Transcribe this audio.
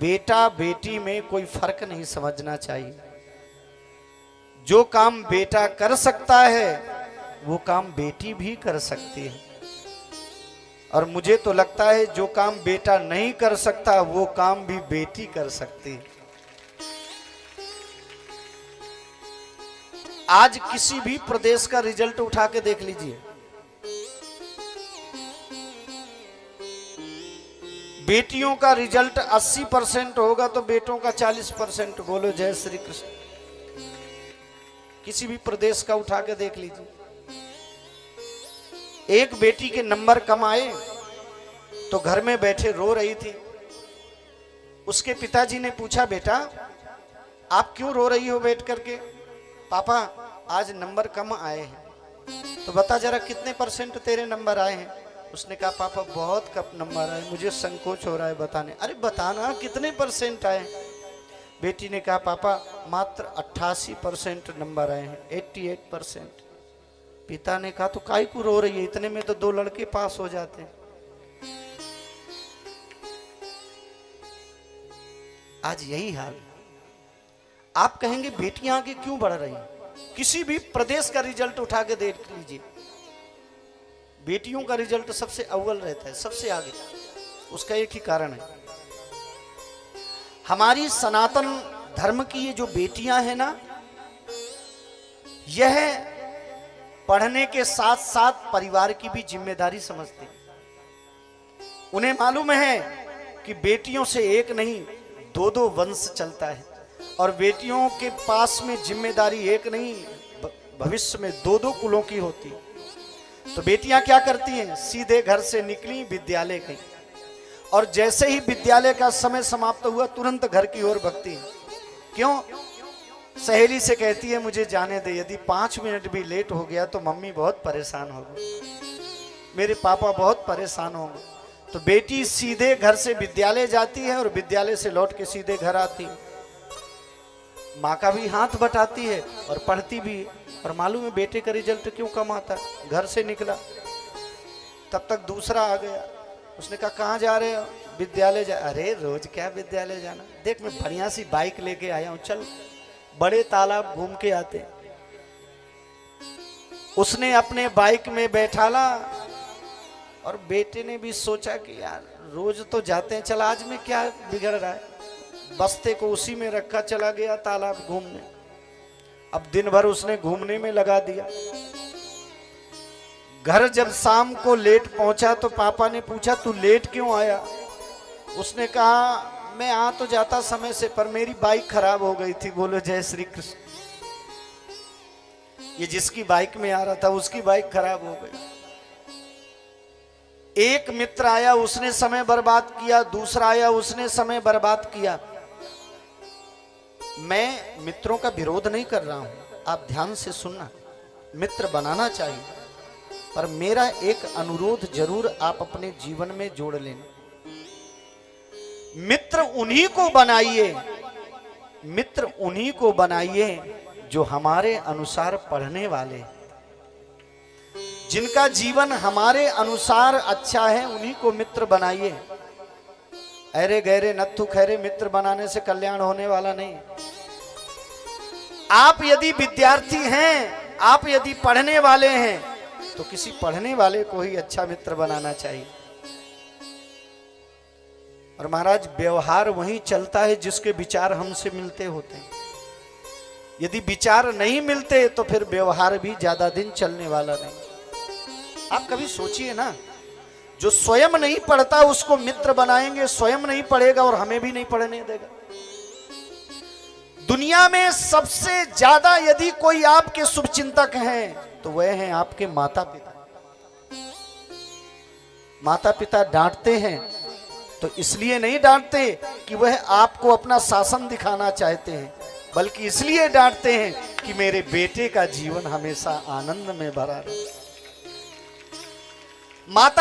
बेटा बेटी में कोई फर्क नहीं समझना चाहिए। जो काम बेटा कर सकता है वो काम बेटी भी कर सकती है, और मुझे तो लगता है जो काम बेटा नहीं कर सकता वो काम भी बेटी कर सकती है। आज किसी भी प्रदेश का रिजल्ट उठा के देख लीजिए, बेटियों का रिजल्ट 80% होगा तो बेटों का 40%। बोलो जय श्री कृष्ण। किसी भी प्रदेश का उठा के देख लीजिए। एक बेटी के नंबर कम आए तो घर में बैठे रो रही थी। उसके पिताजी ने पूछा, बेटा आप क्यों रो रही हो बैठ करके? पापा आज नंबर कम आए हैं। तो बता जरा कितने % तेरे नंबर आए हैं? उसने कहा पापा बहुत कम नंबर आए, मुझे संकोच हो रहा है बताने। अरे बताना कितने % आए? बेटी ने कहा पापा मात्र 88% नंबर आए हैं, 88%। पिता ने कहा तो काहे को रो रही है, इतने में तो 2 लड़के पास हो जाते हैं। आज यही हाल। आप कहेंगे बेटियां आगे क्यों बढ़ रही हैं? किसी भी प्रदेश का रिजल्ट उठा के देख लीजिए, बेटियों का रिजल्ट सबसे अव्वल रहता है, सबसे आगे। उसका एक ही कारण है, हमारी सनातन धर्म की ये जो बेटियां हैं ना, यह पढ़ने के साथ साथ परिवार की भी जिम्मेदारी समझती हैं। उन्हें मालूम है कि बेटियों से एक नहीं 2-2 वंश चलता है, और बेटियों के पास में जिम्मेदारी एक नहीं भविष्य में 2-2 कुलों की होती है। तो बेटियां क्या करती हैं, सीधे घर से निकली, विद्यालय गई, और जैसे ही विद्यालय का समय समाप्त हुआ तुरंत घर की ओर भगती हैं। क्यों? सहेली से कहती है मुझे जाने दे, यदि 5 मिनट भी लेट हो गया तो मम्मी बहुत परेशान होगी, मेरे पापा बहुत परेशान होंगे। तो बेटी सीधे घर से विद्यालय जाती है और विद्यालय से लौट के सीधे घर आती है। माँ का भी हाथ बटाती है और पढ़ती भी है। और मालूम है बेटे का रिजल्ट क्यों कम आता है? घर से निकला तब तक दूसरा आ गया। उसने कहा कहाँ जा रहे हो? विद्यालय जा। अरे रोज क्या विद्यालय जाना, देख मैं बढ़िया सी बाइक लेके आया हूँ, चल बड़े तालाब घूम के आते। उसने अपने बाइक में बैठाला और बेटे ने भी सोचा कि यार रोज तो जाते हैं, चल आज में क्या बिगड़ रहा है। बस्ते को उसी में रखा, चला गया तालाब घूमने। अब दिन भर उसने घूमने में लगा दिया। घर जब शाम को लेट पहुंचा तो पापा ने पूछा तू लेट क्यों आया? उसने कहा मैं आ तो जाता समय से, पर मेरी बाइक खराब हो गई थी। बोलो जय श्री कृष्ण। ये जिसकी बाइक में आ रहा था उसकी बाइक खराब हो गई। एक मित्र आया, उसने समय बर्बाद किया, दूसरा आया, उसने समय बर्बाद किया। मैं मित्रों का विरोध नहीं कर रहा हूं, आप ध्यान से सुनना। मित्र बनाना चाहिए, पर मेरा एक अनुरोध जरूर आप अपने जीवन में जोड़ लेना। मित्र उन्हीं को बनाइए, मित्र उन्हीं को बनाइए जो हमारे अनुसार पढ़ने वाले, जिनका जीवन हमारे अनुसार अच्छा है, उन्हीं को मित्र बनाइए। अरे गहरे नत्थु खैरे मित्र बनाने से कल्याण होने वाला नहीं। आप यदि विद्यार्थी हैं, आप यदि पढ़ने वाले हैं, तो किसी पढ़ने वाले को ही अच्छा मित्र बनाना चाहिए। और महाराज व्यवहार वही चलता है जिसके विचार हमसे मिलते होते हैं। यदि विचार नहीं मिलते तो फिर व्यवहार भी ज्यादा दिन चलने वाला नहीं। आप कभी सोचिए ना, जो स्वयं नहीं पढ़ता उसको मित्र बनाएंगे, स्वयं नहीं पढ़ेगा और हमें भी नहीं पढ़ने देगा। दुनिया में सबसे ज्यादा यदि कोई आपके शुभचिंतक हैं तो वह हैं आपके माता पिता। माता पिता डांटते हैं तो इसलिए नहीं डांटते कि वह आपको अपना शासन दिखाना चाहते हैं, बल्कि इसलिए डांटते हैं कि मेरे बेटे का जीवन हमेशा आनंद में भरा रहे। माता